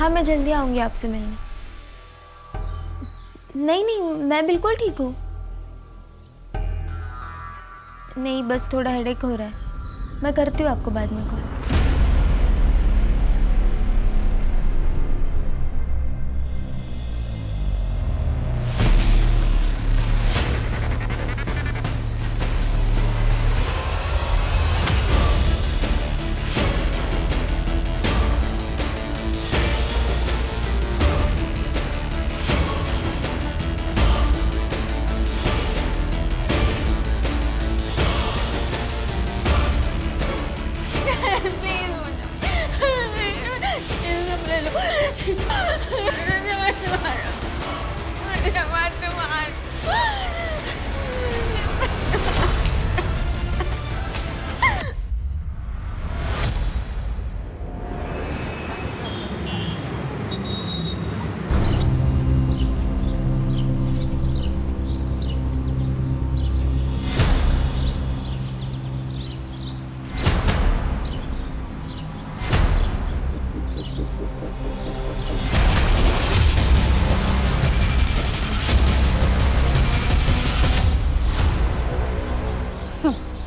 हाँ, मैं जल्दी आऊँगी आपसे मिलने। नहीं नहीं, मैं बिल्कुल ठीक हूँ। नहीं, बस थोड़ा हेडेक हो रहा है। मैं करती हूँ आपको बाद में कॉल।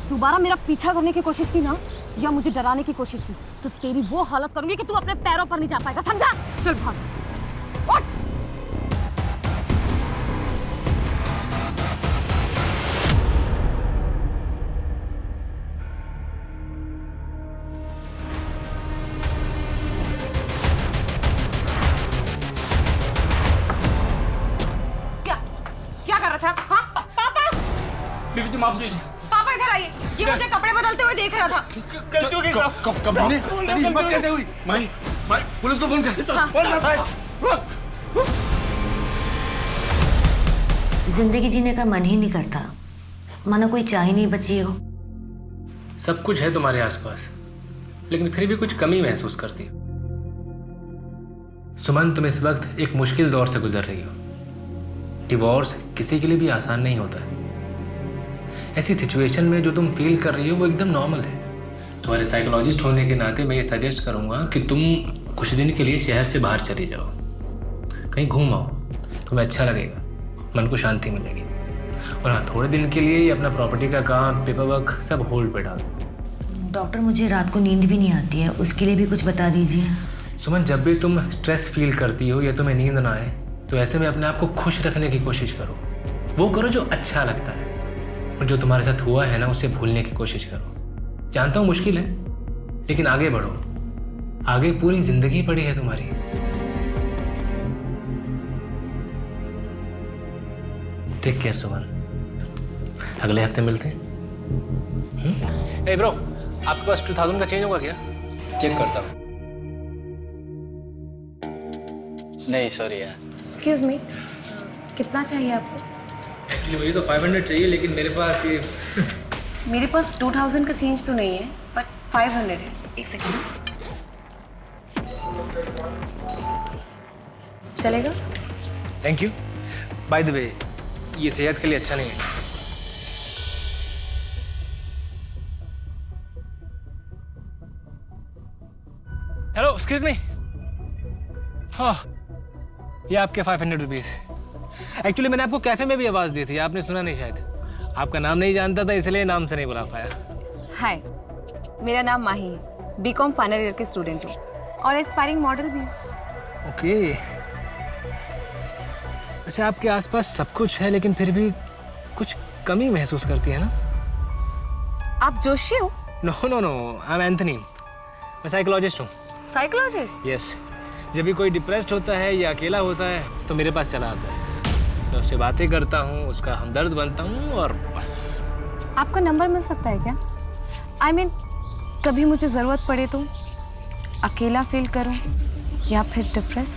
दोबारा मेरा पीछा करने की कोशिश की ना, या मुझे डराने की कोशिश की, तो तेरी वो हालत करूंगी कि तू अपने पैरों पर नहीं जा पाएगा, समझा? चल भाग से। उठ। क्या क्या कर रहा था? हाँ पापा, बीबी जी माफ कीजिए। पापा इधर आइए, ये मुझे कपड़े बदलते हुए देख रहा था। गलती हो गई साहब। कब ने तेरी हिम्मत कैसे हुई? माई पुलिस को फोन कर। फोन कर भाई। जिंदगी जीने का मन ही नहीं करता, मानो कोई चाह ही नहीं बची हो। सब कुछ है तुम्हारे आसपास, लेकिन फिर भी कुछ कमी महसूस करती हो। सुमन, तुम इस वक्त एक मुश्किल दौर से गुजर रही हो। डिवोर्स किसी के लिए भी आसान नहीं होता है। ऐसी सिचुएशन में जो तुम फील कर रही हो वो एकदम नॉर्मल है। तुम्हारे साइकोलॉजिस्ट होने के नाते मैं ये सजेस्ट करूंगा कि तुम कुछ दिन के लिए शहर से बाहर चले जाओ, कहीं घूम आओ, तुम्हें अच्छा लगेगा, मन को शांति मिलेगी। और हाँ, थोड़े दिन के लिए अपना प्रॉपर्टी का काम, पेपर वर्क सब होल्ड पे डाल दो। डॉक्टर, मुझे रात को नींद भी नहीं आती है, उसके लिए भी कुछ बता दीजिए। सुमन, जब भी तुम स्ट्रेस फील करती हो या तुम्हें नींद ना आए, तो ऐसे में अपने आप को खुश रखने की कोशिश करो। वो करो जो अच्छा लगता है, और जो तुम्हारे साथ हुआ है ना, उसे भूलने की कोशिश करो। जानता हूँ मुश्किल है, लेकिन आगे बढ़ो। आगे पूरी जिंदगी पड़ी है तुम्हारी। टेक केयर सुमन, अगले हफ्ते मिलते हैं। ए ब्रो, आपके पास 2000 का चेंज होगा क्या? चेक करता हूँ। नहीं सॉरी यार। एक्सक्यूज मी, कितना चाहिए आपको? एक्चुअली मुझे तो 500 चाहिए, लेकिन मेरे पास ये मेरे पास 2000 का चेंज तो नहीं है, बट 500 है। एक सेकेंड। चलेगा? Thank you. By the way, ये सेहत के लिए अच्छा नहीं है। Hello, excuse me. हाँ, ये आपके 500 रुपीज़। एक्चुअली मैंने आपको कैफे में भी आवाज़ दी थी, आपने सुना नहीं शायद। आपका नाम नहीं जानता था, इसलिए नाम से नहीं बुला पाया। हाय, मेरा नाम माही है, बीकॉम फाइनल ईयर की स्टूडेंट हूँ और एस्पायरिंग मॉडल भी हूँ। ओके। वैसे आपके आसपास सब कुछ है, लेकिन फिर भी कुछ कमी महसूस करती है ना? आप जोशी हो? No no no, I am Anthony. मैं साइकोलॉजिस्ट हूँ। साइकोलॉजिस्ट? यस। जब भी कोई डिप्रेस्ड होता है या अकेला होता है तो मेरे पास चला आता है। मैं उससे बातें करता हूँ, उसका हमदर्द बनता हूँ और बस। आपका नंबर मिल सकता है क्या? आई मीन, कभी मुझे ज़रूरत पड़े तो, अकेला फील करूँ या फिर डिप्रेस।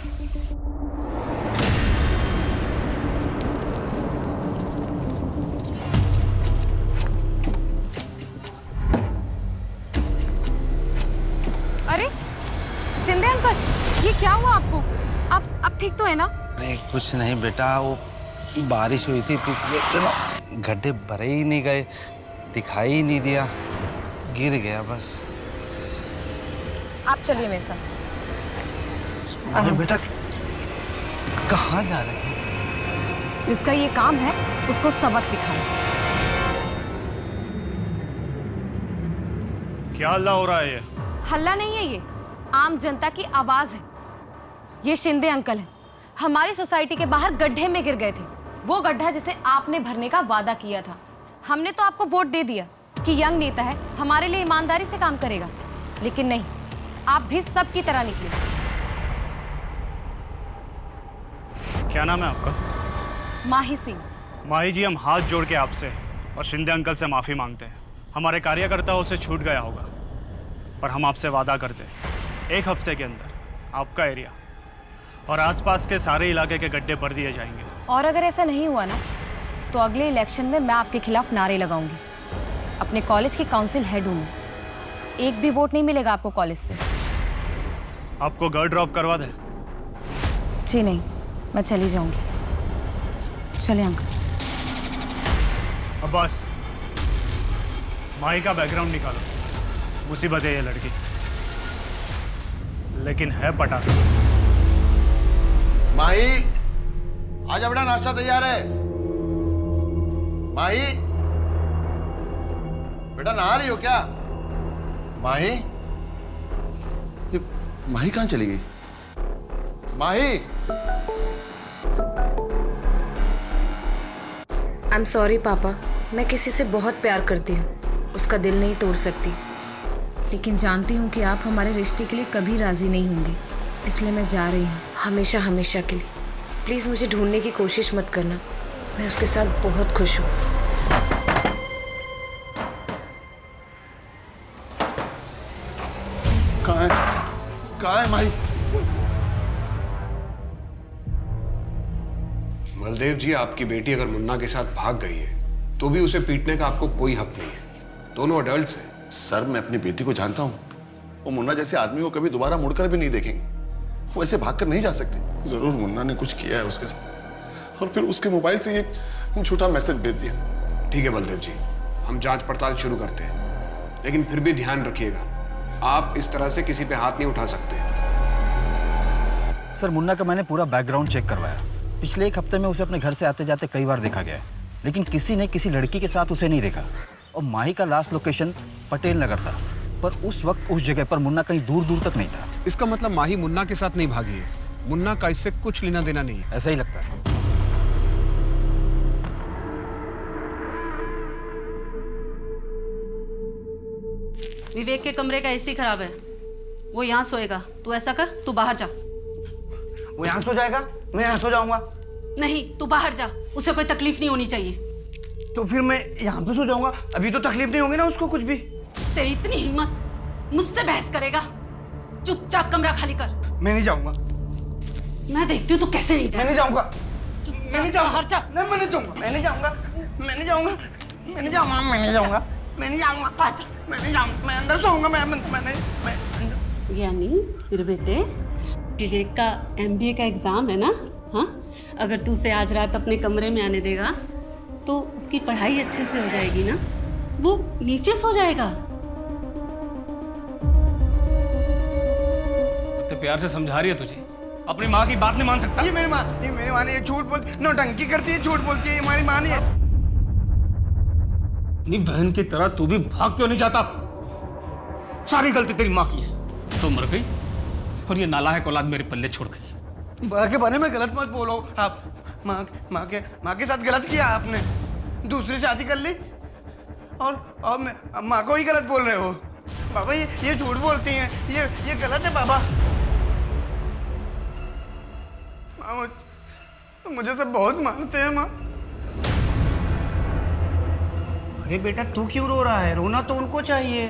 अरे शिंदे अंकल, ये क्या हुआ आपको? आप ठीक तो है ना? अरे कुछ नहीं बेटा, वो बारिश हुई थी पिछले दिनों, गड्ढे भरे ही नहीं गए, दिखाई ही नहीं दिया, गिर गया बस। आप चलिए मेरे साथ। अरे बेटा कहाँ जा रहे हैं? जिसका ये काम है उसको सबक सिखाओ। क्या हल्ला हो रहा है ये? हल्ला नहीं है, ये आम जनता की आवाज है। ये शिंदे अंकल हैं, हमारी सोसाइटी के बाहर गड्ढे में गिर गए थे। वो गड्ढा जिसे आपने भरने का वादा किया था। हमने तो आपको वोट दे दिया कि यंग नेता है, हमारे लिए ईमानदारी से काम करेगा, लेकिन नहीं, आप भी सबकी तरह निकले। क्या नाम है आपका? माही सिंह। माही जी, हम हाथ जोड़ के आपसे और शिंदे अंकल से माफ़ी मांगते हैं। हमारे कार्यकर्ताओं से छूट गया होगा, पर हम आपसे वादा करते हैं 1 हफ्ते के अंदर आपका एरिया और आसपास के सारे इलाके के गड्ढे भर दिए जाएंगे। और अगर ऐसा नहीं हुआ ना, तो अगले इलेक्शन में मैं आपके खिलाफ नारे लगाऊंगी। अपने कॉलेज की काउंसिल हेड हूँ मैं। एक भी वोट नहीं मिलेगा आपको कॉलेज से। आपको घर ड्रॉप करवा दें? जी नहीं, मैं चली जाऊंगी। चलिए अंकल। अब्बास, माही का बैकग्राउंड निकालो। मुसीबत है ये लड़की, लेकिन है पटाखा। माही, आज अपना नाश्ता तैयार है। माही, बेटा नहा रही हो क्या? माही, ये माही कहाँ चली गई? माही, आई एम सॉरी पापा, मैं किसी से बहुत प्यार करती हूँ, उसका दिल नहीं तोड़ सकती, लेकिन जानती हूँ कि आप हमारे रिश्ते के लिए कभी राजी नहीं होंगे, इसलिए मैं जा रही हूँ हमेशा हमेशा के लिए। प्लीज़ मुझे ढूंढने की कोशिश मत करना, मैं उसके साथ बहुत खुश हूँ। कहाँ है माही? बलदेव जी, आपकी बेटी अगर मुन्ना के साथ भाग गई है तो भी उसे पीटने का आपको कोई हक नहीं है। दोनों अडल्ट्स हैं। सर, मैं अपनी बेटी को जानता हूँ। वो मुन्ना जैसे आदमी को कभी दोबारा मुड़कर भी नहीं देखेंगे। वो ऐसे भागकर नहीं जा सकती। जरूर मुन्ना ने कुछ किया है उसके साथ, और फिर उसके मोबाइल से ये झूठा मैसेज भेज दिया। ठीक है बलदेव जी, हम जांच पड़ताल शुरू करते हैं, लेकिन फिर भी ध्यान रखिएगा, आप इस तरह से किसी पे हाथ नहीं उठा सकते। सर, मुन्ना का मैंने पूरा बैकग्राउंड चेक करवाया। पिछले 1 हफ्ते में उसे अपने घर से आते जाते कई बार देखा गया है, लेकिन किसी ने किसी लड़की के साथ उसे नहीं देखा। और माही का लास्ट लोकेशन पटेल नगर था, पर उस वक्त उस जगह पर मुन्ना कहीं दूर दूर तक नहीं था। इसका मतलब माही मुन्ना के साथ नहीं भागी है। मुन्ना का इससे कुछ लेना देना नहीं है। ऐसा ही लगता है। विवेक के कमरे का एसी खराब है, वो यहाँ सोएगा। तू ऐसा कर, तू बाहर जा। वो यहाँ सो जाएगा, मैं यहाँ सो जाऊंगा। नहीं, तू बाहर जा, उसे कोई तकलीफ नहीं होनी चाहिए। तो फिर मैं यहाँ पे सो जाऊंगा, अभी तो तकलीफ नहीं होगी ना उसको कुछ भी। तेरी इतनी हिम्मत, मुझसे बहस करेगा? चुपचाप कमरा खाली कर। मैं नहीं जाऊंगा। मैं देखती हूँ तू कैसे नहीं मैं नहीं जाऊंगा। मैं नहीं जाऊंगा। मैं नहीं जाऊंगा। मैं नहीं जाऊंगा। मैं नहीं जाऊंगा। मैं नहीं जाऊंगा। मैं नहीं जाऊंगा। मैं नहीं जाऊंगा। मैं नहीं जाऊंगा। मैं अंदर सोऊंगा। मैं यानी मेरे बेटे, विवेक का MBA का एग्जाम है ना? हाँ, अगर तू उसे आज रात अपने कमरे में आने देगा तो उसकी पढ़ाई अच्छे से हो जाएगी ना, वो नीचे सो जाएगा। तो प्यार से समझा रही है तुझे, अपनी माँ की बात नहीं मान सकता। ये मेरी माँ नहीं है, झूठ बोलती, नौटंकी करती है, झूठ बोलती है, ये हमारी माँ नहीं है। नहीं, बहन की तरह तू भी भाग क्यों नहीं जाता? सारी गलती तेरी माँ की है। तो मर गई और ये नालायक औलाद मेरे पल्ले छोड़ गई। माँ के बारे में गलत मत बोलो आप। माँ के साथ गलत किया आपने, दूसरी शादी कर ली और माँ को ही गलत बोल रहे हो। बाबा ये झूठ बोलती हैं, ये गलत है बाबा। मुझे सब बहुत मानते हैं माँ। अरे बेटा, तू क्यों रो रहा है? रोना तो उनको चाहिए।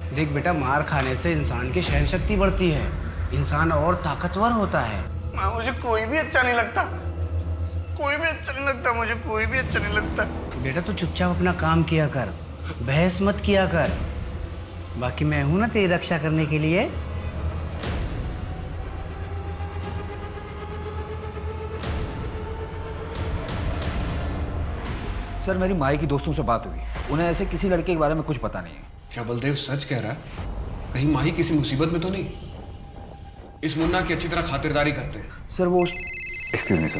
देख बेटा, मार खाने से इंसान की सहन शक्ति बढ़ती है, इंसान और ताकतवर होता है। माँ, मुझे कोई भी अच्छा नहीं लगता, कोई भी अच्छा नहीं लगता, मुझे कोई भी अच्छा नहीं लगता। बेटा तू चुपचाप अपना काम किया कर, बहस मत किया कर। बाकी मैं हूं ना तेरी रक्षा करने के लिए। सर, मेरी माई की दोस्तों से बात हुई, उन्हें ऐसे किसी लड़के के बारे में कुछ पता नहीं है। क्या बलदेव सच कह रहा है? कहीं माही किसी मुसीबत में तो नहीं? इस मुन्ना की अच्छी तरह खातिरदारी करते हैं। सर वो एक्सक्यूज मी सर।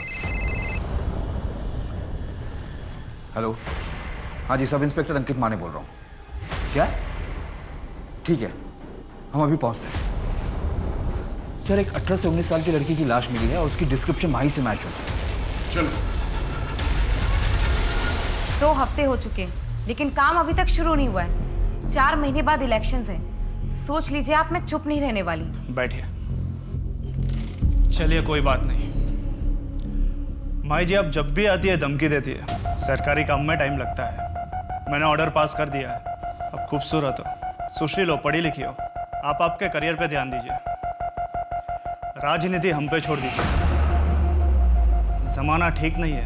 हेलो, हाँ जी, सब इंस्पेक्टर अंकित माने बोल रहा हूँ। क्या? ठीक है, हम अभी पहुँचते हैं। सर, एक 18 से 19 साल की लड़की की लाश मिली है और उसकी डिस्क्रिप्शन माही से मैच होती है। चलो। 2 हफ्ते हो चुके हैं लेकिन काम अभी तक शुरू नहीं हुआ है। 4 महीने बाद इलेक्शंस हैं। सोच लीजिए आप, मैं चुप नहीं रहने वाली। बैठिए। चलिए कोई बात नहीं। माई जी, आप जब भी आती है धमकी देती है। सरकारी काम में टाइम लगता है। मैंने ऑर्डर पास कर दिया है। आप खूबसूरत हो, सुशील हो, पढ़ी लिखी हो। आप आपके करियर पे ध्यान दीजिए। राजनीति हम पे छोड़ दीजिए। जमाना ठीक नहीं है।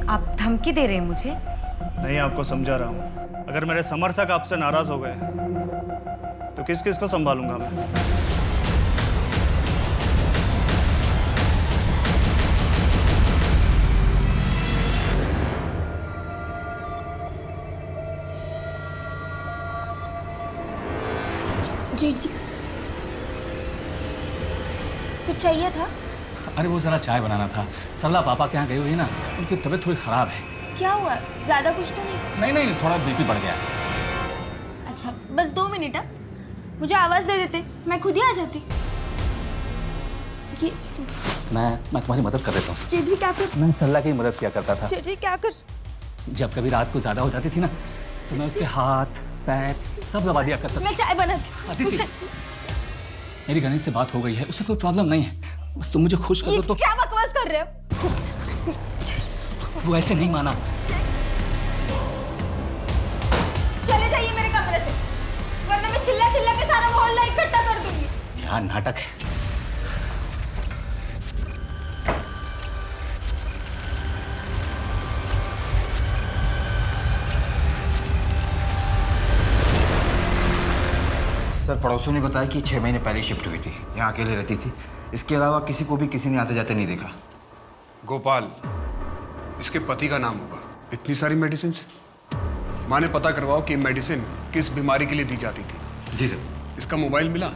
आप धमकी दे रहे हैं मुझे? नहीं, आपको समझा रहा हूँ। अगर मेरे समर्थक आपसे नाराज हो गए तो किस किस को संभालूंगा मैं? जेठ जी, कुछ चाहिए था? अरे वो जरा चाय बनाना था। सरला पापा के यहाँ गई हुई है ना, उनकी तबीयत थोड़ी खराब है। क्या हुआ? ज्यादा कुछ तो नहीं? नहीं नहीं, थोड़ा बीपी बढ़ गया। अच्छा, बस 2 मिनट। मुझे आवाज दे देते, मैं खुद ही आ जाती। ये मैं तुम्हारी मदद कर देता हूँ। जेठ जी क्या कर? मैं सरला की मदद किया करता था। जेठ जी क्या कर? जब कभी रात को ज्यादा हो जाती थी ना, तो मैं उसके हाथ पैर सब दबा दिया करता था। मैं चाय बनाती। अदिति, मेरी गणेश से बात हो गई है, उसे कोई प्रॉब्लम नहीं है। बस तुम मुझे खुश कर दो तो। क्या बकवास कर रहे हो? वो ऐसे नहीं माना। चले जाइए मेरे कमरे से, वरना मैं चिल्ला चिल्ला के सारा मोहल्ला इकट्ठा कर दूंगी। क्या नाटक है। सर, पड़ोसियों ने बताया कि 6 महीने पहले शिफ्ट हुई थी, यहाँ अकेले रहती थी। इसके अलावा किसी को भी किसी ने आते जाते नहीं देखा। गोपाल, इसके पति का नाम होगा। इतनी सारी मेडिसिन, माँ ने पता करवाओ कि मेडिसिन किस बीमारी के लिए दी जाती थी। जी सर। इसका मोबाइल मिला?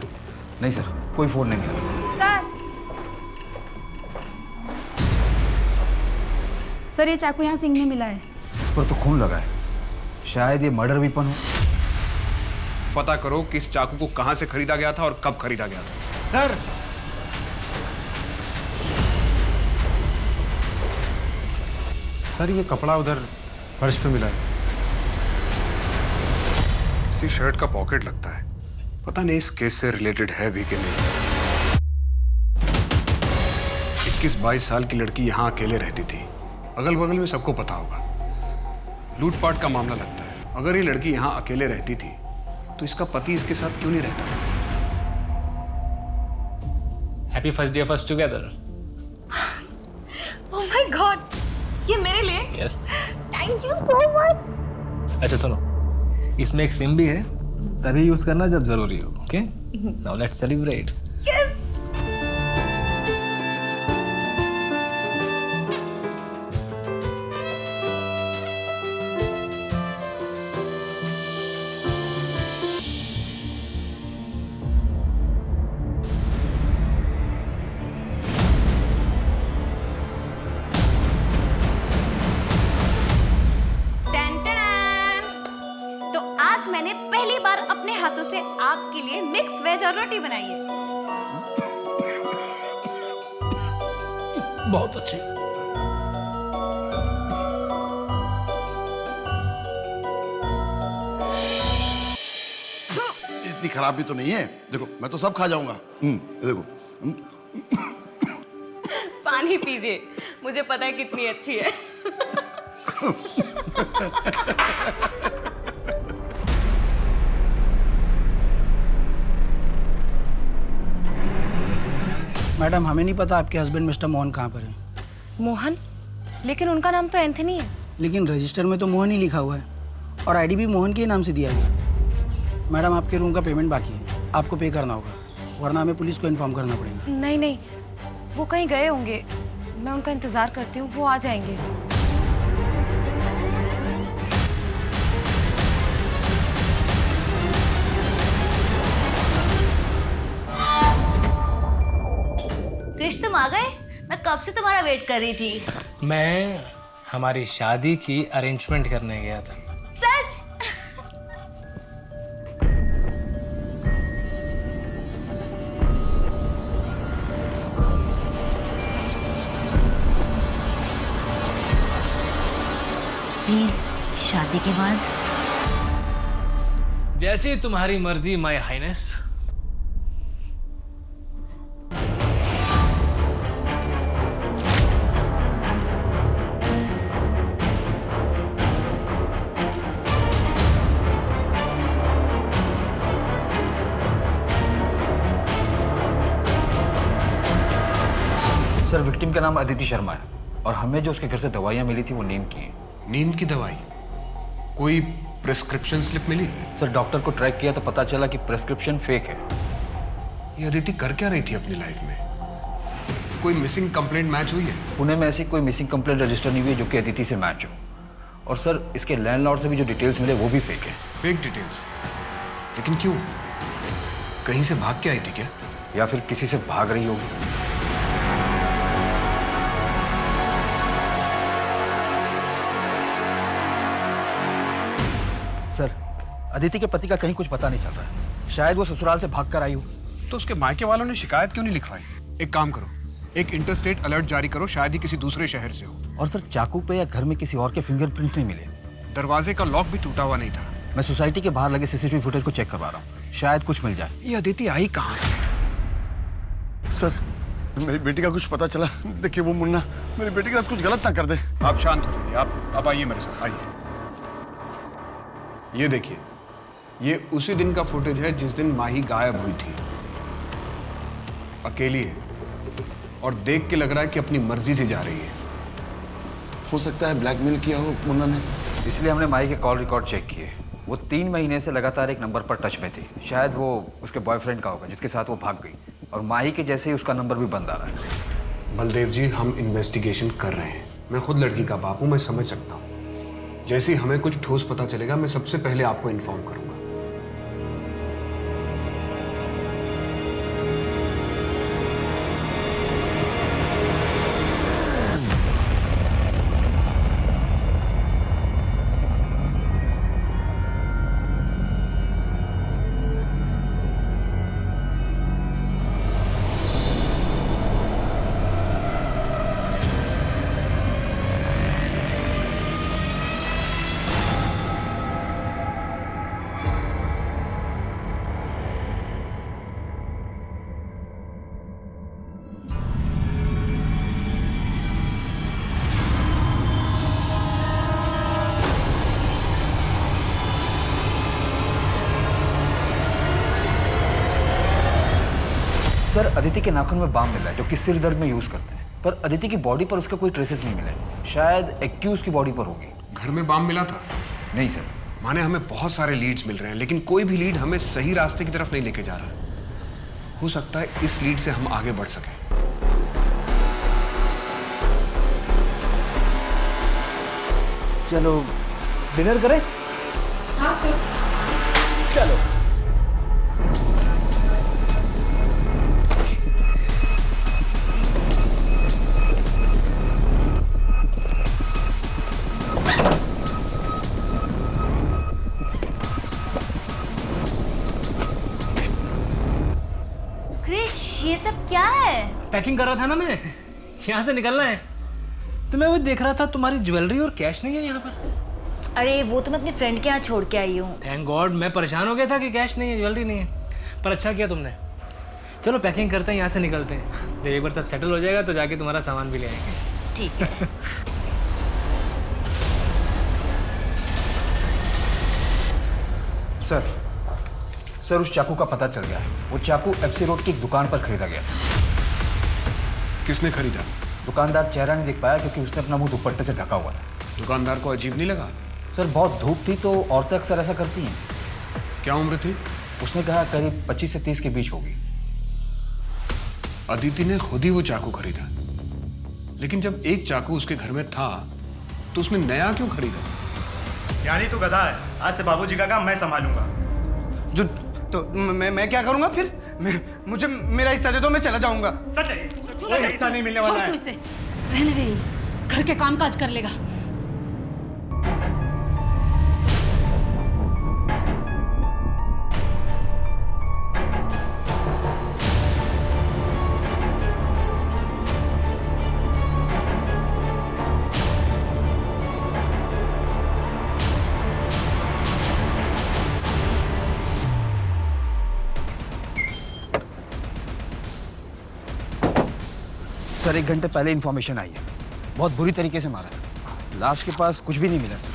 नहीं सर, कोई फोन नहीं मिला। सर, ये चाकू यहाँ सिंह में मिला है। इस पर तो खून लगा है, शायद ये मर्डर वेपन हो। पता करो कि इस चाकू को कहां से खरीदा गया था और कब खरीदा गया था। सर, सर, ये कपड़ा उधर फर्श पे मिला है। किसी शर्ट का पॉकेट लगता है। पता नहीं इस केस से रिलेटेड है भी कि नहीं। 21-22 साल की लड़की यहां अकेले रहती थी। अगल बगल में सबको पता होगा। लूटपाट का मामला लगता है। अगर ये लड़की यहां अकेले रहती थी तो इसका पति इसके साथ क्यों नहीं रहता? Happy first day first together. Oh my God, ये मेरे लिए? Yes. Thank you so much. अच्छा सुनो, इसमें एक सिम भी है, तभी यूज करना जब जरूरी हो। Okay, now let's celebrate. Yes. मैंने पहली बार अपने हाथों से आपके लिए मिक्स वेज और रोटी बनाई है। बहुत अच्छी। इतनी खराब भी तो नहीं है। देखो, मैं तो सब खा जाऊंगा। देखो। पानी पीजिए, मुझे पता है कितनी अच्छी है। मैडम, हमें नहीं पता आपके हस्बैंड मिस्टर मोहन कहाँ पर है। मोहन? लेकिन उनका नाम तो एंथनी है। लेकिन रजिस्टर में तो मोहन ही लिखा हुआ है और आईडी भी मोहन के ही नाम से दिया गया। मैडम, आपके रूम का पेमेंट बाकी है, आपको पे करना होगा, वरना हमें पुलिस को इन्फॉर्म करना पड़ेगा। नहीं नहीं, वो कहीं गए होंगे, मैं उनका इंतजार करती हूँ, वो आ जाएंगे। कब से तुम्हारा वेट कर रही थी। मैं हमारी शादी की अरेंजमेंट करने गया था। सच? प्लीज शादी के बाद? जैसी तुम्हारी मर्जी माय हाइनेस। सर विक्टिम का नाम अदिति शर्मा है और हमें जो उसके घर से दवाइयाँ मिली थी वो नींद की हैं। नींद की दवाई? कोई प्रिस्क्रिप्शन स्लिप मिली? सर डॉक्टर को ट्रैक किया तो पता चला कि प्रिस्क्रिप्शन फेक है। ये अदिति कर क्या रही थी अपनी लाइफ में? कोई मिसिंग कंप्लेंट मैच हुई है? पुणे में ऐसी कोई मिसिंग कंप्लेंट रजिस्टर नहीं हुई जो कि अदिति से मैच हो। और सर इसके लैंडलॉर्ड से भी जो डिटेल्स मिले वो भी फेक है। Fake details? लेकिन क्यों? कहीं से भाग के आई थी क्या? या फिर किसी से भाग रही होगी। सर अदिति के पति का कहीं कुछ पता नहीं चल रहा है। शायद वो ससुराल से भाग कर आई हो। तो उसके मायके वालों ने शिकायत क्यों नहीं लिखवाई? एक काम करो, एक इंटरस्टेट अलर्ट जारी करो, शायद ही किसी दूसरे शहर से हो। और सर चाकू पे या घर में किसी और के फिंगरप्रिंट्स नहीं मिले। दरवाजे का लॉक भी टूटा हुआ नहीं था। मैं सोसाइटी के बाहर लगे सीसीटीवी फुटेज को चेक करवा रहा हूँ, शायद कुछ मिल जाए। ये अदिति आई कहाँ से? सर मेरी बेटी का कुछ पता चला। देखिए वो मुन्ना मेरी बेटी के साथ कुछ गलत ना कर दे। आप शांत हो जाइए, आप आइए मेरे साथ, आइए। ये देखिए, ये उसी दिन का फुटेज है जिस दिन माही गायब हुई थी। अकेली है और देख के लग रहा है कि अपनी मर्जी से जा रही है। हो सकता है ब्लैकमेल किया हो मुन्ना ने। इसलिए हमने माही के कॉल रिकॉर्ड चेक किए। वो 3 महीने से लगातार एक नंबर पर टच में थी। शायद वो उसके बॉयफ्रेंड का होगा जिसके साथ वो भाग गई। और माही के जैसे ही उसका नंबर भी बंद आ रहा है। बलदेव जी, हम इन्वेस्टिगेशन कर रहे हैं। मैं खुद लड़की का बाप हूं, मैं समझ सकता हूं। जैसे ही हमें कुछ ठोस पता चलेगा मैं सबसे पहले आपको इन्फॉर्म करूंगा। सर अदिति के नाखून में बाम मिला है जो कि सिर दर्द में यूज करते हैं, पर अदिति की बॉडी पर उसका कोई ट्रेसेस नहीं मिले। शायद एक्यूज की बॉडी पर होगी। घर में बाम मिला था? नहीं सर। माने हमें बहुत सारे लीड्स मिल रहे हैं लेकिन कोई भी लीड हमें सही रास्ते की तरफ नहीं लेके जा रहा। हो सकता है इस लीड से हम आगे बढ़ सकें। चलो डिनर करें? हाँ चलो। ये सब क्या है? पैकिंग कर रहा था ना मैं, यहाँ से निकलना है। तो मैं वो देख रहा था तुम्हारी ज्वेलरी और कैश नहीं है यहाँ पर। अरे वो तो मैं अपने फ्रेंड के यहाँ छोड़ के आई हूँ। थैंक गॉड, मैं परेशान हो गया था कि कैश नहीं है, ज्वेलरी नहीं है। पर अच्छा किया तुमने। चलो पैकिंग करते हैं, यहाँ से निकलते हैं। जब एक बार सब सेटल हो जाएगा तो जाके तुम्हारा सामान भी ले आएंगे। ठीक है। सर उस चाकू का पता चल गया है। वो चाकू एफसी रोड की एक दुकान पर खरीदा गया था। किसने खरीदा? दुकानदार चेहरा नहीं देख पाया क्योंकि उसने अपना मुंह दुपट्टे से ढका हुआ था। दुकानदार को अजीब नहीं लगा? सर बहुत धूप थी तो औरतें अक्सर ऐसा करती हैं। क्या उम्र थी? उसने कहा करीब 25 से 30 के बीच होगी। अदिति ने खुद ही वो चाकू खरीदा, लेकिन जब एक चाकू उसके घर में था तो उसने नया क्यों खरीदा? यानी तू गधा है। आज से बाबूजी का काम मैं संभालूंगा। जो तो मैं क्या करूंगा फिर? मुझे मेरा हिस्सा दे दो, मैं चला जाऊंगा। सच है। कोई हिस्सा नहीं मिलने वाला है। छोड़ तू इसे, रहने दे, घर के काम काज कर लेगा। सर 1 घंटे पहले इन्फॉर्मेशन आई है, बहुत बुरी तरीके से मारा है। लाश के पास कुछ भी नहीं मिला सर।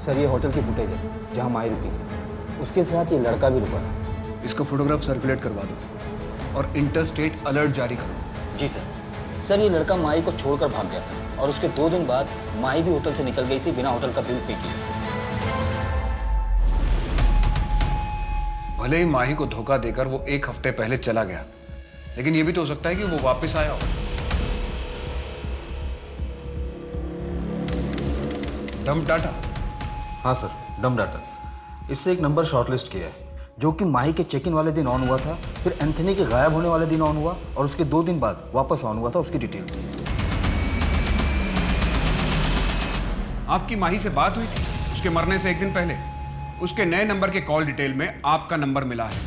सर ये होटल की फुटेज है जहां माही रुकी थी, उसके साथ ये लड़का भी रुका था। इसको फोटोग्राफ सर्कुलेट करवा दो और इंटरस्टेट अलर्ट जारी करो। जी सर। सर ये लड़का माही को छोड़कर भाग गया था और उसके 2 दिन बाद माही भी होटल से निकल गई थी बिना होटल का बिल पे किए। भले ही माही को धोखा देकर वो 1 हफ्ते पहले चला गया, लेकिन ये भी तो हो सकता है कि वो वापस आया हो। Dump data? हाँ सर, डम डाटा। इससे एक नंबर शॉर्टलिस्ट किया है जो कि माही के चेक इन वाले दिन ऑन हुआ था, फिर एंथनी के गायब होने वाले दिन ऑन हुआ और उसके 2 दिन बाद वापस ऑन हुआ था। उसकी डिटेल्स। आपकी माही से बात हुई थी उसके मरने से 1 दिन पहले? उसके नए नंबर के कॉल डिटेल में आपका नंबर मिला है।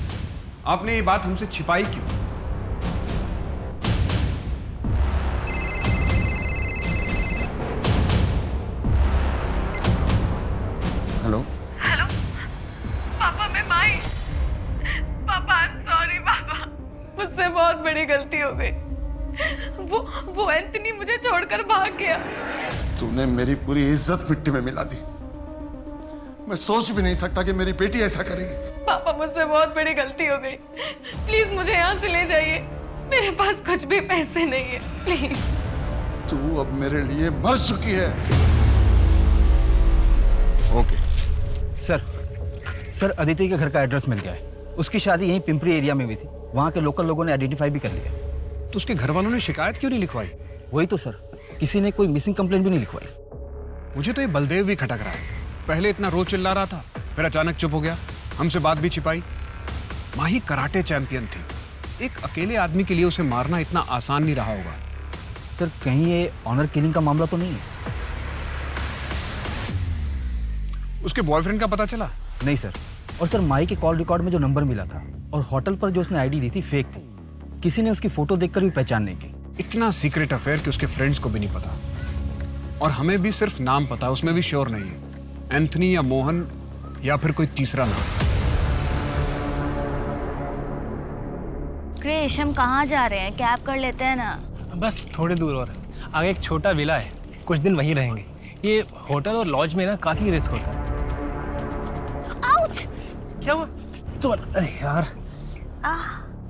आपने ये बात हमसे छिपाई क्यों? हेलो हेलो पापा, मैं माही। पापा आई एम सॉरी पापा, मुझसे बहुत बड़ी गलती हो गई। वो एंथनी मुझे छोड़कर भाग गया। तूने मेरी पूरी इज्जत मिट्टी में मिला दी। मैं सोच भी नहीं सकता कि मेरी बेटी ऐसा करेगी। पापा मुझसे बहुत बड़ी गलती हो गई, प्लीज मुझे यहाँ से ले जाइए। मेरे पास कुछ भी पैसे नहीं है, प्लीज। तू अब मेरे लिए मर चुकी है। ओके सर, अदिति के घर का एड्रेस मिल गया है। उसकी शादी यहीं पिंपरी एरिया में हुई थी। वहाँ के लोकल लोगों ने आइडेंटिफाई भी कर लिया। तो उसके घर वालों ने शिकायत क्यों नहीं लिखवाई? वही तो सर, किसी ने कोई मिसिंग कंप्लेंट भी नहीं लिखवाई। मुझे तो ये बलदेव भी खटक रहा है। पहले इतना रोज चिल्ला रहा था, फिर अचानक चुप हो गया, हमसे बात भी छिपाई। माही कराटे चैंपियन थी, एक अकेले आदमी के लिए उसे मारना इतना आसान नहीं रहा होगा। सर कहीं ये ऑनर किलिंग का मामला तो नहीं है? उसके बॉयफ्रेंड का पता चला? नहीं सर। और सर माही के कॉल रिकॉर्ड में जो नंबर मिला था और होटल पर जो उसने आईडी दी थी फेक थी। किसी ने उसकी फोटो देखकर भी पहचान नहीं की। इतना सीक्रेट अफेयर कि उसके फ्रेंड्स को भी नहीं पता, और हमें भी सिर्फ नाम पता, उसमें भी श्योर नहीं है एंथनी या मोहन या फिर कोई तीसरा नाम। क्रिश, हम कहाँ जा रहे हैं? कैब कर लेते हैं ना। बस थोड़ी दूर और है। आगे एक छोटा विला है, कुछ दिन वहीं रहेंगे। ये होटल और लॉज में ना काफी रिस्क होता है। आउच! क्या हुआ? अरे यार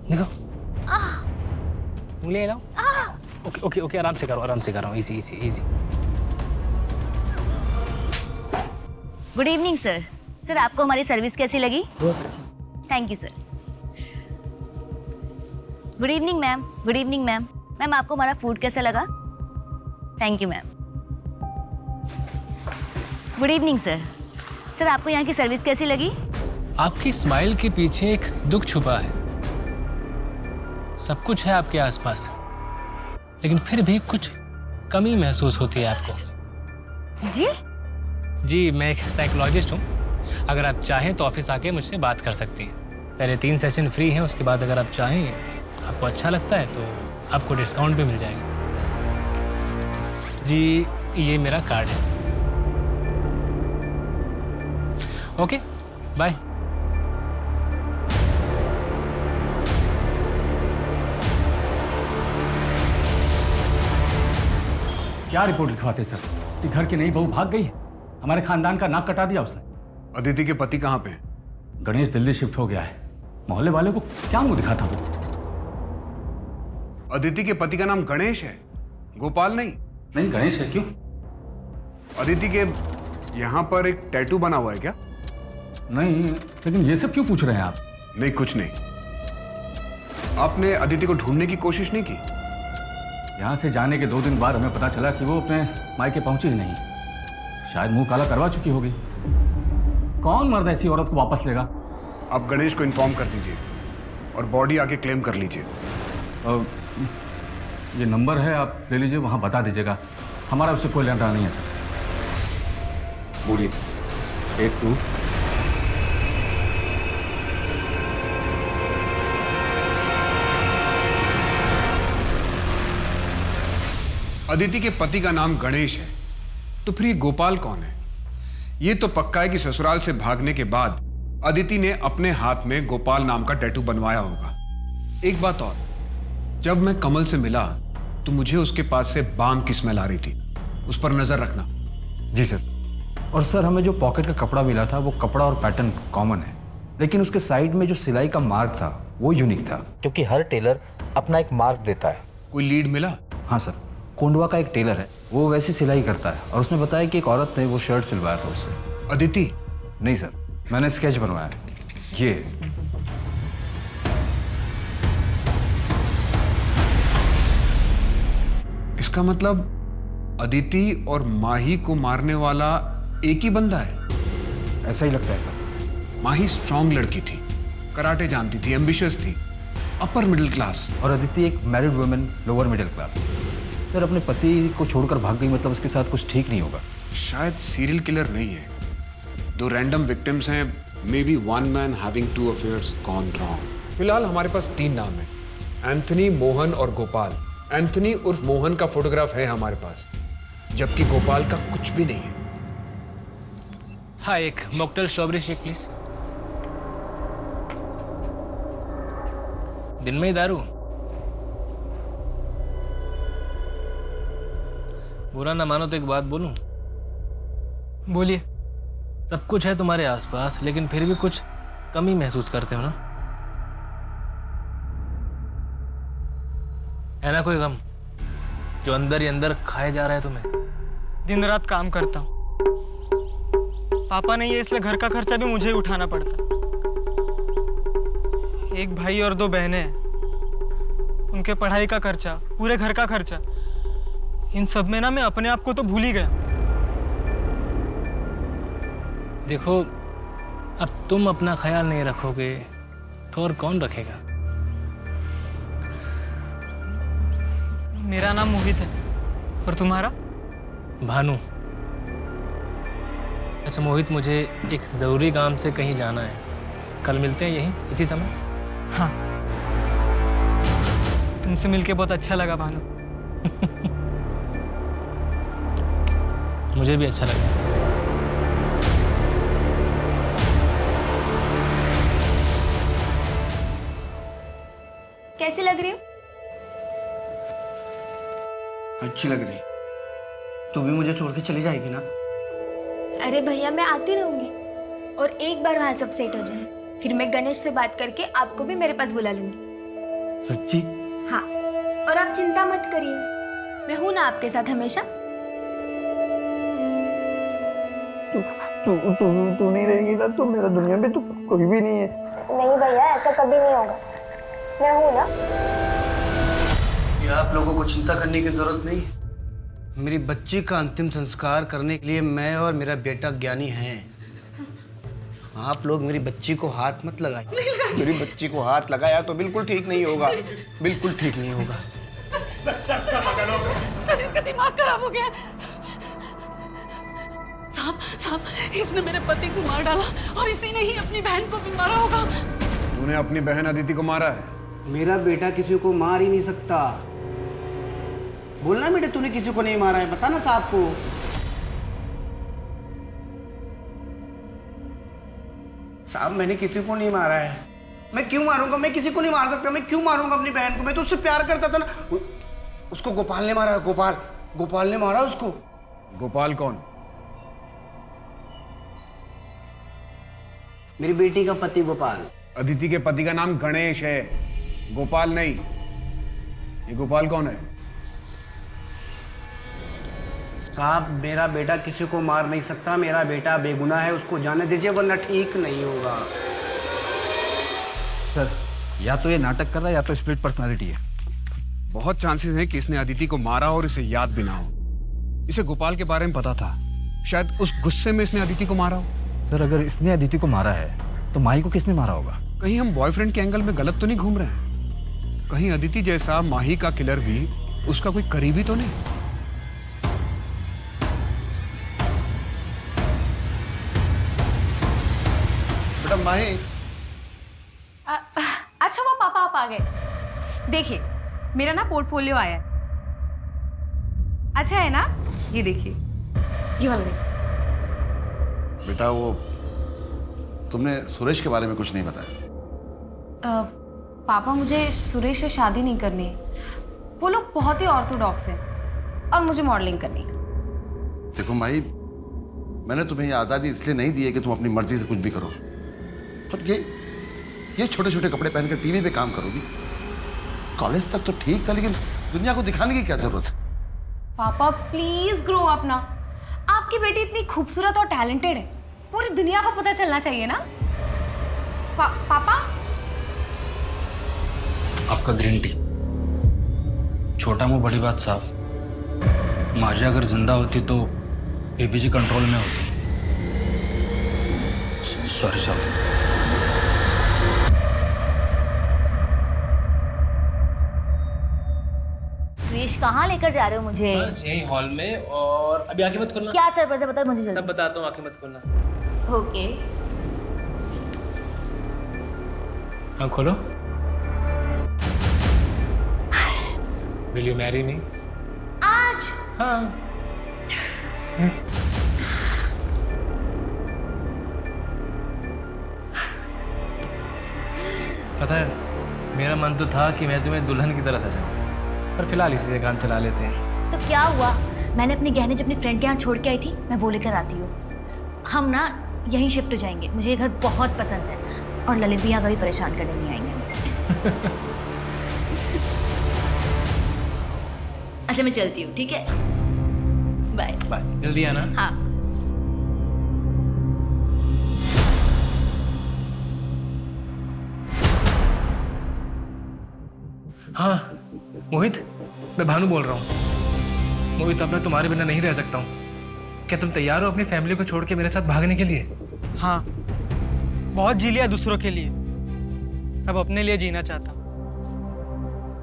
देखो, उंगली हिलाओ। ओके ओके ओके, आराम से करो, easy easy easy. Good evening sir. Sir आपको हमारी सर्विस कैसी लगी? Thank you sir. Good evening ma'am. Good evening ma'am. Ma'am आपको हमारा फूड कैसा लगा? Thank you ma'am. Good evening sir. Sir आपको यहाँ की सर्विस कैसी लगी? आपकी स्माइल के पीछे एक दुख छुपा है। सब कुछ है आपके आसपास, लेकिन फिर भी कुछ कमी महसूस होती है आपको। जी, मैं एक साइकोलॉजिस्ट हूँ। अगर आप चाहें तो ऑफिस आके मुझसे बात कर सकती हैं। पहले 3 सेशन फ्री हैं, उसके बाद अगर आप चाहें, आपको अच्छा लगता है तो आपको डिस्काउंट भी मिल जाएगा। जी, ये मेरा कार्ड है। Okay, bye. क्या रिपोर्ट लिखवाते सर? कि घर की नई बहू भाग गई है, हमारे खानदान का नाक कटा दिया उसने। अदिति के पति कहाँ पे हैं? गणेश दिल्ली शिफ्ट हो गया है। मोहल्ले वाले को क्या मुंह दिखाता वो? अदिति के पति का नाम गणेश है, गोपाल नहीं? नहीं, गणेश है। क्यों? अदिति के यहाँ पर एक टैटू बना हुआ है क्या? नहीं, लेकिन ये सब क्यों पूछ रहे हैं आप? नहीं, कुछ नहीं। आपने अदिति को ढूंढने की कोशिश नहीं की? यहाँ से जाने के 2 दिन बाद हमें पता चला कि वो अपने मायके पहुंची ही नहीं। शायद मुंह काला करवा चुकी होगी। कौन मर्द ऐसी औरत को वापस लेगा? आप गणेश को इन्फॉर्म कर दीजिए और बॉडी आके क्लेम कर लीजिए। ये नंबर है, आप ले लीजिए, वहाँ बता दीजिएगा। हमारा उससे कोई लेना नहीं है सर। बोलिए। 82 अदिति के पति का नाम गणेश है, तो फिर ये गोपाल कौन है? ये तो पक्का है कि ससुराल से भागने के बाद अदिति ने अपने हाथ में गोपाल नाम का टैटू बनवाया होगा। एक बात और, जब मैं कमल से मिला तो मुझे उसके पास से बाम की स्मेल आ रही थी, उस पर नजर रखना। जी सर। और सर, हमें जो पॉकेट का कपड़ा मिला था वो कपड़ा और पैटर्न कॉमन है, लेकिन उसके साइड में जो सिलाई का मार्क था वो यूनिक था, क्योंकि हर टेलर अपना एक मार्क देता है। कोई लीड मिला? हाँ सर, कोंडवा का एक टेलर है, वो वैसी सिलाई करता है, और उसने बताया कि एक औरत ने वो शर्ट सिलवाया था उससे। अदिति? नहीं सर, मैंने स्केच बनवाया है। ये इसका मतलब अदिति और माही को मारने वाला एक ही बंदा है? ऐसा ही लगता है सर। माही स्ट्रांग लड़की थी, कराटे जानती थी, एम्बिशियस थी, अपर मिडिल क्लास। और अदिति एक married women, lower middle class. Sir, अपने पति को छोड़कर भाग गई, मतलब उसके साथ कुछ ठीक नहीं होगा। शायद सीरियल किलर नहीं है, दो रैंडम विक्टिम्स हैं, maybe one man having two affairs gone wrong. फिलहाल हमारे पास 3 नाम है, एंथनी, मोहन और गोपाल। एंथनी उर्फ मोहन का फोटोग्राफ है हमारे पास, जबकि गोपाल का कुछ भी नहीं है। हाँ, एक मॉकटेल स्ट्रॉबेरी शेक प्लीज। दिन में ही दारू? बुरा ना मानो तो एक बात बोलूं? बोलिए। सब कुछ है तुम्हारे आसपास, लेकिन फिर भी कुछ कमी महसूस करते हो ना? है ना कोई गम जो अंदर ही अंदर खाए जा रहा है तुम्हें? दिन रात काम करता हूँ, पापा नहीं है इसलिए घर का खर्चा भी मुझे ही उठाना पड़ता। एक भाई और 2 बहनें हैं, उनके पढ़ाई का खर्चा, पूरे घर का खर्चा, इन सब में ना मैं अपने आप को तो भूल ही गया। देखो, अब तुम अपना ख्याल नहीं रखोगे तो और कौन रखेगा? मेरा नाम मोहित है, और तुम्हारा? भानु। अच्छा मोहित, मुझे एक ज़रूरी काम से कहीं जाना है, कल मिलते हैं यहीं इसी समय? हाँ, तुमसे मिलके बहुत अच्छा लगा भानु। मुझे भी अच्छा लगा। कैसी लग रही हो? अच्छी लग रही। तू भी मुझे छोड़ के चली जाएगी ना? अरे भैया, मैं आती रहूंगी, और एक बार वहां सब सेट हो जाए फिर मैं गणेश से बात करके आपको भी मेरे पास बुला लूंगी। सच्ची? हाँ, और आप चिंता मत करिए, मैं हूं ना आपके साथ हमेशा। तू नहीं रहेगी ना तो मेरा दुनिया में तो कोई भी नहीं है। नहीं भैया, ऐसा कभी नहीं होगा, मैं हूं ना। ये आप लोगों को चिंता करने की जरूरत नहीं। मेरी बच्ची का अंतिम संस्कार करने के लिए मैं और मेरा बेटा ज्ञानी हैं। आप लोग मेरी बच्ची को हाथ मत लगाए। मेरी बच्ची को हाथ लगाया तो बिल्कुल ठीक नहीं होगा, बिल्कुल ठीक नहीं होगा। इसका दिमाग खराब हो गया। साहब, इसने मेरे पति को मार डाला, और इसी ने ही अपनी बहन को भी मारा होगा। तूने अपनी बहन अदिति को मारा है? मेरा बेटा किसी को मार ही नहीं सकता। बोलना बेटे, तूने किसी को नहीं मारा है, बता ना साहब को। साहब, मैंने किसी को नहीं मारा है। मैं क्यों मारूंगा? मैं किसी को नहीं मार सकता। मैं क्यों मारूंगा अपनी बहन को? मैं तो उससे प्यार करता था ना। उसको गोपाल ने मारा है। गोपाल ने मारा उसको। गोपाल कौन? मेरी बेटी का पति गोपाल। अदिति के पति का नाम गणेश है, गोपाल नहीं। ये गोपाल कौन है? साहब, मेरा बेटा किसी को मार नहीं सकता। मेरा बेटा बेगुनाह है, उसको जाने दीजिए, वरना ठीक नहीं होगा। सर, या तो ये नाटक कर रहा है या तो स्प्लिट पर्सनालिटी है। बहुत चांसेस हैं कि इसने अदिति को मारा और इसे याद भी ना हो। इसे गोपाल के बारे में पता था, शायद उस गुस्से में इसने अदिति को मारा हो। सर अगर इसने अदिति को मारा है तो माही को किसने मारा होगा? कहीं हम बॉयफ्रेंड के एंगल में गलत तो नहीं घूम रहे हैं? कहीं अदिति जैसा माही का किलर भी उसका कोई करीबी तो नहीं? बेटा माही, अच्छा वो पापा आप आ गए। देखिए मेरा ना पोर्टफोलियो आया है। अच्छा है ना? ये देखिए, ये वाला देखिए। बेटा वो तुमने सुरेश के बारे में कुछ नहीं बताया। पापा मुझे सुरेश से शादी नहीं करनी है। वो लोग बहुत ही ऑर्थोडॉक्स हैं और मुझे मॉडलिंग करनी है। देखो माही, मैंने तुम्हें ये आज़ादी इसलिए नहीं दी है कि तुम अपनी मर्जी से कुछ भी करो। और ये छोटे छोटे कपड़े पहनकर टीवी पे काम करोगी? कॉलेज तक तो ठीक था, लेकिन दुनिया को दिखाने की क्या जरूरत है? पापा प्लीज ग्रो अप ना। आपकी बेटी इतनी खूबसूरत और टैलेंटेड है, पूरी दुनिया को पता चलना चाहिए ना। पापा आपका ग्रीन टी। छोटा मुंह बड़ी बात साहब। माजा अगर जिंदा होती तो बीबीजी कंट्रोल में होती। सॉरी साहब। सुरेश कहाँ लेकर जा रहे हो मुझे? बस यही हॉल में। और अभी आंखें मत खोलना। क्या सर वजह बताओ मुझे जल्दी। सब बताता हूँ, आंखें मत खोलना। ओके। अब खोलो। Will you marry me? आज? हाँ। पता है, मेरा मन तो था कि मैं तुम्हें दुल्हन की तरह सजाऊं, पर फिलहाल इसी से काम चला लेते हैं। तो क्या हुआ? मैंने अपने गहने जब अपनी फ्रेंड के यहाँ छोड़ के आई थी, मैं वो लेकर आती हूँ। हम ना यहीं शिफ्ट हो जाएंगे। मुझे ये घर बहुत पसंद है और ललित भैया कभी परेशान करने नहीं आएंगे। अच्छा मैं चलती हूँ, ठीक है? Bye bye. जल्दी आना। हाँ। हाँ मोहित, मैं भानु बोल रहा हूँ। मोहित अब मैं तुम्हारे बिना नहीं रह सकता हूँ। क्या तुम तैयार हो अपनी फैमिली को छोड़ के मेरे साथ भागने के लिए? हाँ, बहुत जी लिया दूसरों के लिए, अब अपने लिए जीना चाहता।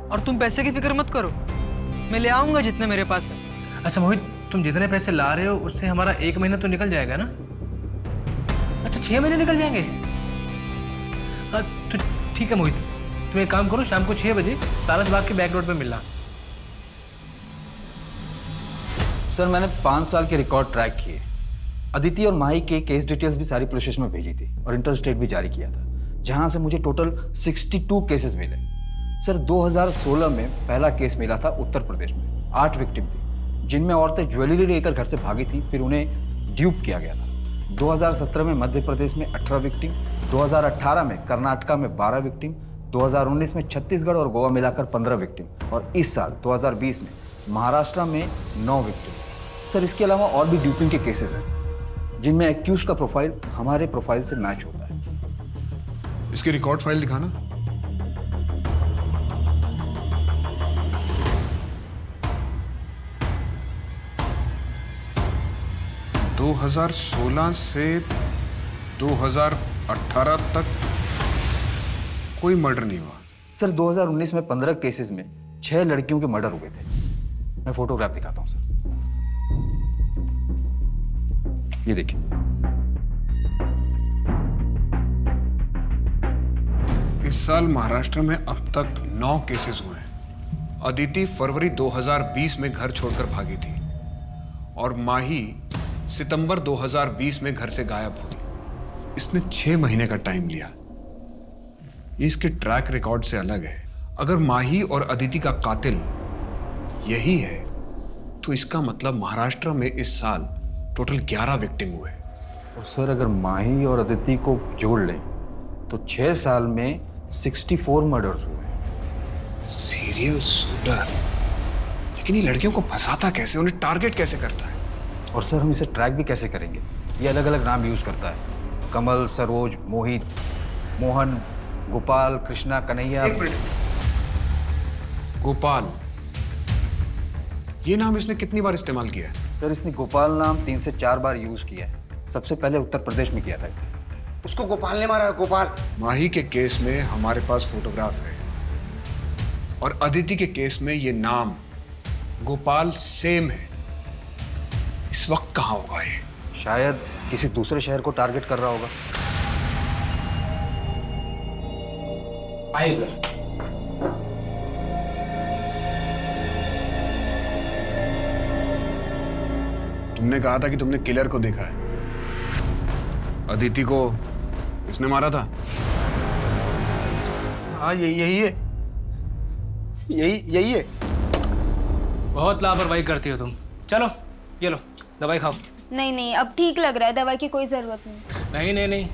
और तुम पैसे की फिक्र मत करो, मैं ले आऊंगा जितने मेरे पास है। अच्छा मोहित, तुम जितने पैसे ला रहे हो उससे हमारा 1 महीना तो निकल जाएगा ना? अच्छा 6 महीने निकल जाएंगे? तो ठीक है मोहित, तुम एक काम करो, शाम को 6 बजे सारस बाग के बैक रोड पे मिलना। सर मैंने 5 साल के रिकॉर्ड ट्रैक किए। अदिति और माही के केस डिटेल्स भी सारी पुलिस स्टेशन में भेजी थी और इंटरस्टेट भी जारी किया था, जहां से मुझे टोटल 62 केसेस मिले। सर 2016 में पहला केस मिला था उत्तर प्रदेश में। 8 विक्टिम थी, जिनमें औरतें ज्वेलरी लेकर घर से भागी थी, फिर उन्हें ड्यूप किया गया था। 2017 में मध्य प्रदेश में 18 विक्टिम, 2018 में कर्नाटका में 12 विक्टिम, 2019 में छत्तीसगढ़ और गोवा मिलाकर 15 विक्टिम और इस साल 2020 में महाराष्ट्र में 9 विक्टिम। सर इसके अलावा और भी ड्यूपिंग के केसेस हैं, जिनमें एक्यूज का प्रोफाइल हमारे प्रोफाइल से मैच होता है। इसकी रिकॉर्ड फाइल दिखाना। दो 2016 से 2018 तक कोई मर्डर नहीं हुआ। सर 2019 में 15 केसेस में 6 लड़कियों के मर्डर हुए थे। मैं फोटोग्राफ दिखाता हूं सर, ये देखिए। इस साल महाराष्ट्र में अब तक 9 केसेस हुए हैं। अदिति फरवरी 2020 में घर छोड़कर भागी थी और माही सितंबर 2020 में घर से गायब हुई। इसने 6 महीने का टाइम लिया। ये इसके ट्रैक रिकॉर्ड से अलग है। अगर माही और अदिति का कातिल यही है तो इसका मतलब महाराष्ट्र में इस साल टोटल 11 विक्टिम हुए। और सर अगर माही और अदिति को जोड़ लें तो 6 साल में 64 मर्डर्स हुए। सीरियल शूटर, लेकिन ये लड़कियों को फंसाता कैसे, उन्हें टारगेट कैसे करता है? और सर हम इसे ट्रैक भी कैसे करेंगे? ये अलग अलग नाम यूज करता है। कमल, सरोज, मोहित, मोहन, गोपाल, कृष्णा, कन्हैया। एक मिनट, गोपाल, ये नाम इसने कितनी बार इस्तेमाल किया है? सर इसने गोपाल नाम 3 से 4 बार यूज किया है। सबसे पहले उत्तर प्रदेश में किया था इसने। उसको गोपाल ने मारा है, गोपाल। माही के केस में हमारे पास फोटोग्राफ है और अदिति के केस में ये नाम गोपाल सेम है। इस वक्त कहाँ होगा ये? शायद किसी दूसरे शहर को टारगेट कर रहा होगा। आइए सर। तुमने कहा था कि तुमने किलर को देखा है। अदिति को इसने मारा था? हाँ यही है, यही है। बहुत लापरवाही करती हो तुम। चलो ये लो दवाई खाओ। नहीं नहीं, अब ठीक लग रहा है, दवाई की कोई ज़रूरत नहीं। नहीं नहीं नहीं,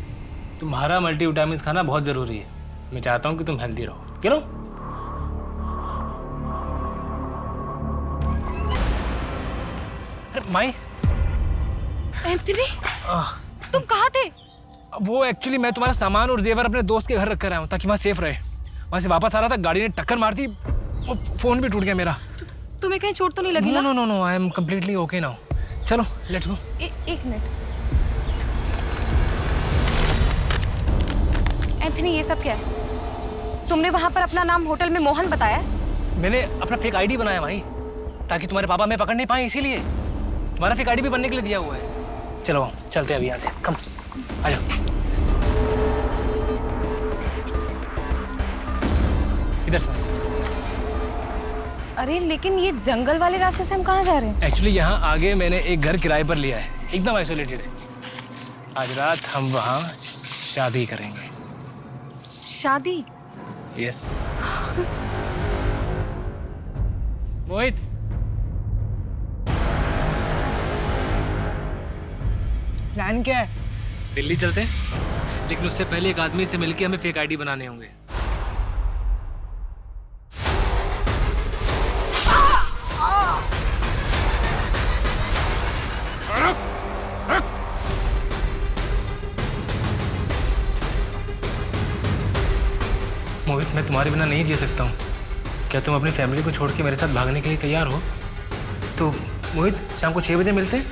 तुम्हारा मल्टीविटामिन खाना बहुत ज़रूरी है। मैं चाहता हूँ कि तुम हेल्दी रहो। चलो। अरे माई। एंथनी, तुम कहाँ थे? वो एक्चुअली मैं तुम्हारा सामान और जेवर अपने दोस्त के घर रख कर आया हूँ ताकि वहाँ सेफ रहे। वहाँ से वापस आ रहा था, गाड़ी ने टक्कर मार दी, वो फोन भी टूट गया मेरा। तुम्हें कहीं चोट तो नहीं लगी ना? No no no, I am completely okay now. चलो लेट्स गो। एक मिनट एंथनी, ये सब क्या है? तुमने वहाँ पर अपना नाम होटल में मोहन बताया? मैंने अपना फेक आईडी बनाया भाई, ताकि तुम्हारे पापा मैं पकड़ नहीं पाए, इसीलिए तुम्हारा फेक आईडी भी बनने के लिए दिया हुआ है। चलो चलते हैं अभी यहाँ से। कम आ जाओ। इधर से। अरे लेकिन ये जंगल वाले रास्ते से हम कहाँ जा रहे हैं? एक्चुअली यहाँ आगे मैंने एक घर किराए पर लिया है, एकदम आइसोलेटेड है। आज रात हम वहाँ शादी करेंगे। शादी? यस। मोहित, प्लान क्या है? दिल्ली चलते हैं, लेकिन उससे पहले एक आदमी से मिलके हमें फेक आईडी बनाने होंगे। मोहित, मैं तुम्हारे बिना नहीं जी सकता हूँ। क्या तुम अपनी फैमिली को छोड़ के मेरे साथ भागने के लिए तैयार हो? तो मोहित, शाम को 6 बजे मिलते हैं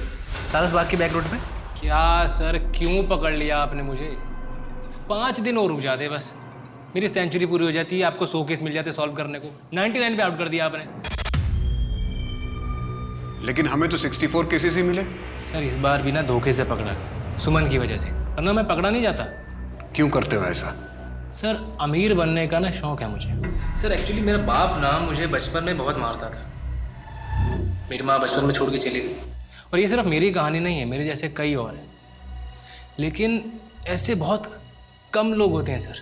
सारस बाग की बैक रोड पे। क्या सर, क्यों पकड़ लिया आपने मुझे? 5 दिन और रुक जाते बस, मेरी सेंचुरी पूरी हो जाती है, आपको 100 केस मिल जाते सॉल्व करने को। 99 पे आउट कर दिया आपने। लेकिन हमें तो 64 केसेस ही मिले। सर इस बार भी ना धोखे से पकड़ा गया, सुमन की वजह से, वरना मैं पकड़ा नहीं जाता। क्यों करते हो ऐसा? सर अमीर बनने का ना शौक है मुझे। सर एक्चुअली मेरा बाप ना मुझे बचपन में बहुत मारता था। मेरी माँ बचपन में छोड़ के चली गई। और ये सिर्फ मेरी कहानी नहीं है, मेरे जैसे कई और हैं। लेकिन ऐसे बहुत कम लोग होते हैं सर,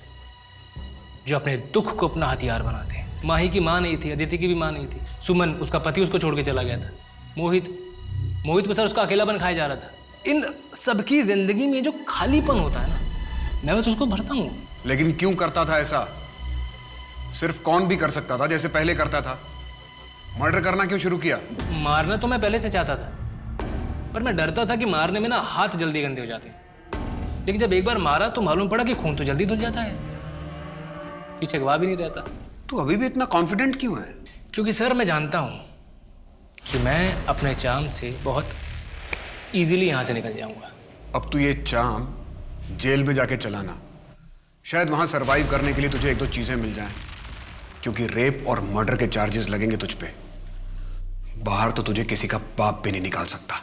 जो अपने दुख को अपना हथियार बनाते हैं। माही की माँ नहीं थी, अदिति की भी माँ नहीं थी। सुमन, उसका पति उसको छोड़ के चला गया था। मोहित को सर उसका अकेलापन खाया जा रहा था। इन सबकी जिंदगी में जो खालीपन होता है ना, मैं बस उसको भरता हूँ। लेकिन क्यों करता था ऐसा? सिर्फ कौन भी कर सकता था जैसे पहले करता था। मर्डर करना क्यों शुरू किया? मारना तो मैं पहले से चाहता था, पर मैं डरता था कि मारने में ना हाथ जल्दी गंदे हो जाते हैं। लेकिन जब एक बार मारा तो मालूम पड़ा कि खून तो जल्दी धुल जाता है, पीछे गवाह भी नहीं रहता। तू अभी भी इतना कॉन्फिडेंट क्यों है? क्योंकि सर मैं जानता हूँ कि मैं अपने चाम से बहुत इजीली यहाँ से निकल जाऊँगा। अब तू ये चाम जेल में जाके चलाना, शायद वहाँ सरवाइव करने के लिए तुझे 1-2 चीजें मिल जाएं, क्योंकि रेप और मर्डर के चार्जेस लगेंगे तुझ पे। बाहर तो तुझे किसी का बाप भी नहीं निकाल सकता।